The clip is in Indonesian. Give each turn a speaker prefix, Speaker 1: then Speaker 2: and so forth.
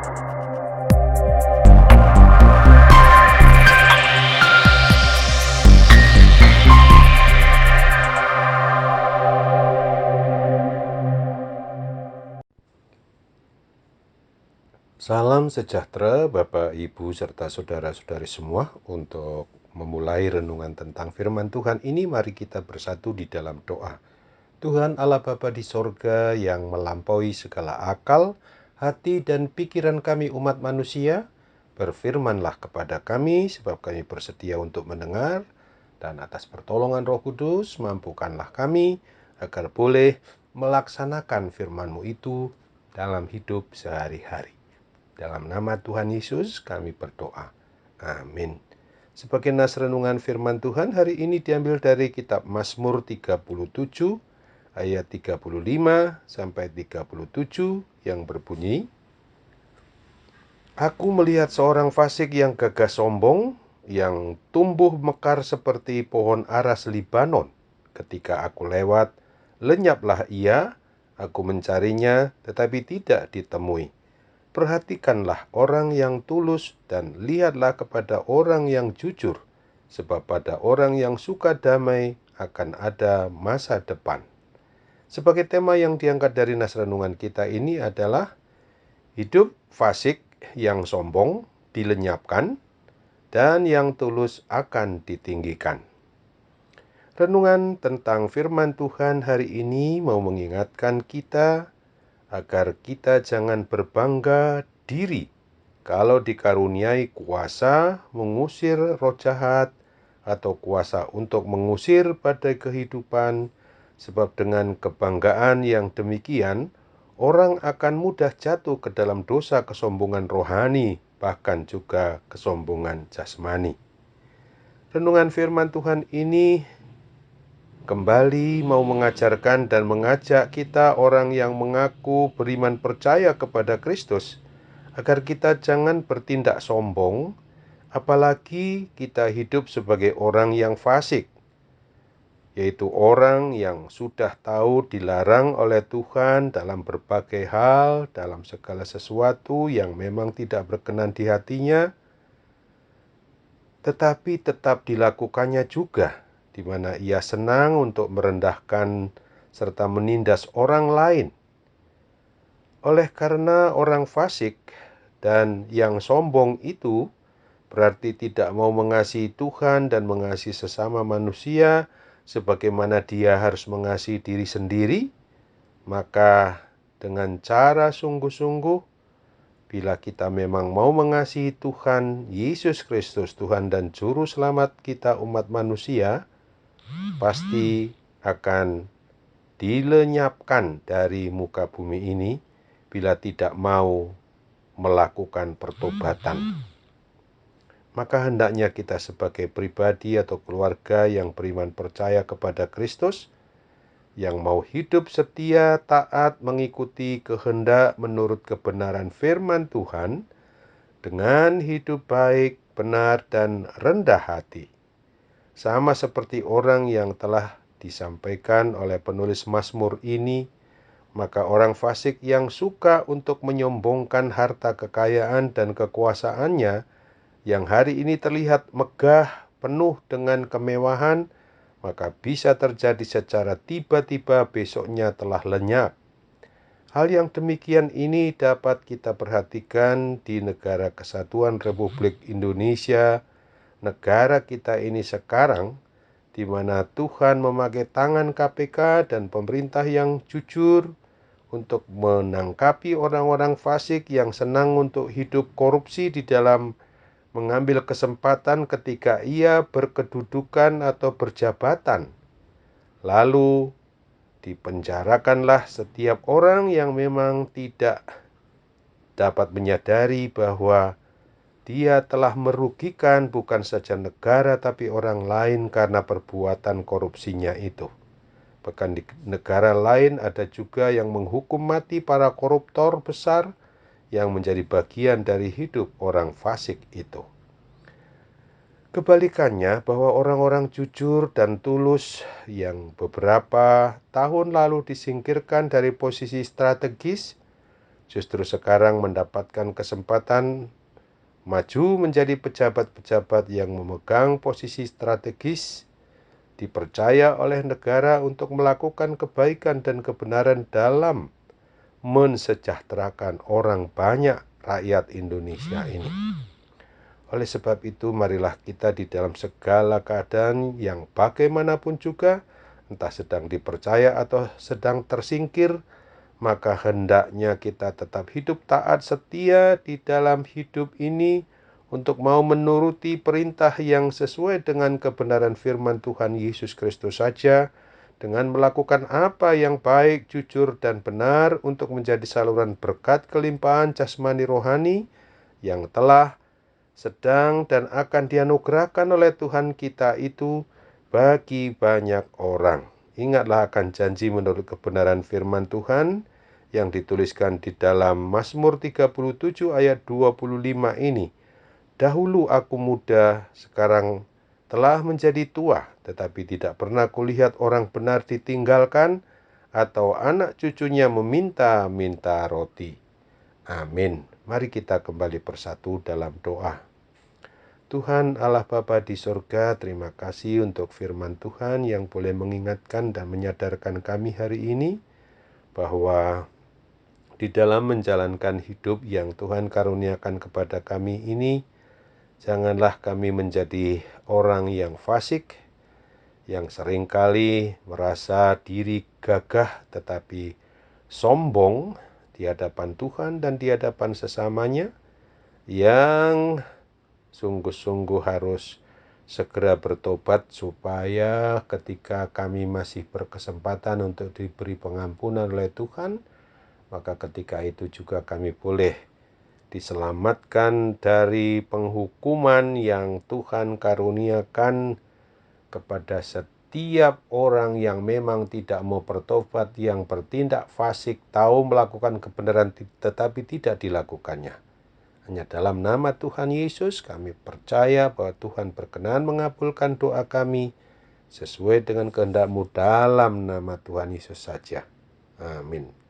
Speaker 1: Salam sejahtera Bapak, Ibu, serta saudara-saudari semua. Untuk memulai renungan tentang firman Tuhan ini, mari kita bersatu di dalam doa. Tuhan Allah Bapa di sorga yang melampaui segala akal, hati, dan pikiran kami umat manusia, berfirmanlah kepada kami sebab kami bersedia untuk mendengar, dan atas pertolongan Roh Kudus mampukanlah kami agar boleh melaksanakan firman-Mu itu dalam hidup sehari-hari. Dalam nama Tuhan Yesus kami berdoa. Amin. Sebagai nas renungan firman Tuhan hari ini diambil dari kitab Mazmur 37 ayat 35 sampai 37 yang berbunyi, Aku melihat seorang fasik yang gagah sombong, yang tumbuh mekar seperti pohon aras Libanon. Ketika aku lewat, lenyaplah ia, aku mencarinya tetapi tidak ditemui. Perhatikanlah orang yang tulus dan lihatlah kepada orang yang jujur, sebab pada orang yang suka damai akan ada masa depan. Sebagai tema yang diangkat dari nas renungan kita ini adalah hidup fasik yang sombong dilenyapkan dan yang tulus akan ditinggikan. Renungan tentang firman Tuhan hari ini mau mengingatkan kita agar kita jangan berbangga diri kalau dikaruniai kuasa mengusir roh jahat atau kuasa untuk mengusir badai kehidupan, sebab dengan kebanggaan yang demikian orang akan mudah jatuh ke dalam dosa kesombongan rohani, bahkan juga kesombongan jasmani. Renungan firman Tuhan ini kembali mau mengajarkan dan mengajak kita orang yang mengaku beriman percaya kepada Kristus agar kita jangan bertindak sombong, apalagi kita hidup sebagai orang yang fasik, yaitu orang yang sudah tahu dilarang oleh Tuhan dalam berbagai hal, dalam segala sesuatu yang memang tidak berkenan di hatinya, tetapi tetap dilakukannya juga, di mana ia senang untuk merendahkan serta menindas orang lain. Oleh karena orang fasik dan yang sombong itu berarti tidak mau mengasihi Tuhan dan mengasihi sesama manusia sebagaimana dia harus mengasihi diri sendiri, maka dengan cara sungguh-sungguh, bila kita memang mau mengasihi Tuhan Yesus Kristus, Tuhan dan Juru Selamat kita umat manusia, pasti akan dilenyapkan dari muka bumi ini bila tidak mau melakukan pertobatan. Maka hendaknya kita sebagai pribadi atau keluarga yang beriman percaya kepada Kristus, yang mau hidup setia, taat, mengikuti kehendak menurut kebenaran firman Tuhan, dengan hidup baik, benar, dan rendah hati. Sama seperti orang yang telah disampaikan oleh penulis Mazmur ini, maka orang fasik yang suka untuk menyombongkan harta kekayaan dan kekuasaannya, yang hari ini terlihat megah, penuh dengan kemewahan, maka bisa terjadi secara tiba-tiba besoknya telah lenyap. Hal yang demikian ini dapat kita perhatikan di negara Kesatuan Republik Indonesia, negara kita ini sekarang, di mana Tuhan memakai tangan KPK dan pemerintah yang jujur untuk menangkapi orang-orang fasik yang senang untuk hidup korupsi di dalam mengambil kesempatan ketika ia berkedudukan atau berjabatan. Lalu dipenjarakanlah setiap orang yang memang tidak dapat menyadari bahwa dia telah merugikan bukan saja negara tapi orang lain karena perbuatan korupsinya itu. Bahkan di negara lain ada juga yang menghukum mati para koruptor besar yang menjadi bagian dari hidup orang fasik itu. Kebalikannya, bahwa orang-orang jujur dan tulus yang beberapa tahun lalu disingkirkan dari posisi strategis justru sekarang mendapatkan kesempatan maju menjadi pejabat-pejabat yang memegang posisi strategis, dipercaya oleh negara untuk melakukan kebaikan dan kebenaran dalam mensejahterakan orang banyak rakyat Indonesia ini. Oleh sebab itu, marilah kita di dalam segala keadaan yang bagaimanapun juga, entah sedang dipercaya atau sedang tersingkir, maka hendaknya kita tetap hidup taat setia di dalam hidup ini untuk mau menuruti perintah yang sesuai dengan kebenaran firman Tuhan Yesus Kristus saja, dengan melakukan apa yang baik, jujur, dan benar untuk menjadi saluran berkat kelimpahan jasmani rohani yang telah, sedang, dan akan dianugerahkan oleh Tuhan kita itu bagi banyak orang. Ingatlah akan janji menurut kebenaran firman Tuhan yang dituliskan di dalam Mazmur 37 ayat 25 ini. Dahulu aku muda, sekarang telah menjadi tua, tetapi tidak pernah kulihat orang benar ditinggalkan atau anak cucunya meminta-minta roti. Amin. Mari kita kembali bersatu dalam doa. Tuhan Allah Bapa di sorga, terima kasih untuk firman Tuhan yang boleh mengingatkan dan menyadarkan kami hari ini bahwa di dalam menjalankan hidup yang Tuhan karuniakan kepada kami ini, janganlah kami menjadi orang yang fasik, yang seringkali merasa diri gagah tetapi sombong di hadapan Tuhan dan di hadapan sesamanya, yang sungguh-sungguh harus segera bertobat supaya ketika kami masih berkesempatan untuk diberi pengampunan oleh Tuhan, maka ketika itu juga kami boleh diselamatkan dari penghukuman yang Tuhan karuniakan kepada setiap orang yang memang tidak mau bertobat, yang bertindak fasik, tahu melakukan kebenaran tetapi tidak dilakukannya. Hanya dalam nama Tuhan Yesus kami percaya bahwa Tuhan berkenan mengabulkan doa kami sesuai dengan kehendak-Mu dalam nama Tuhan Yesus saja. Amin.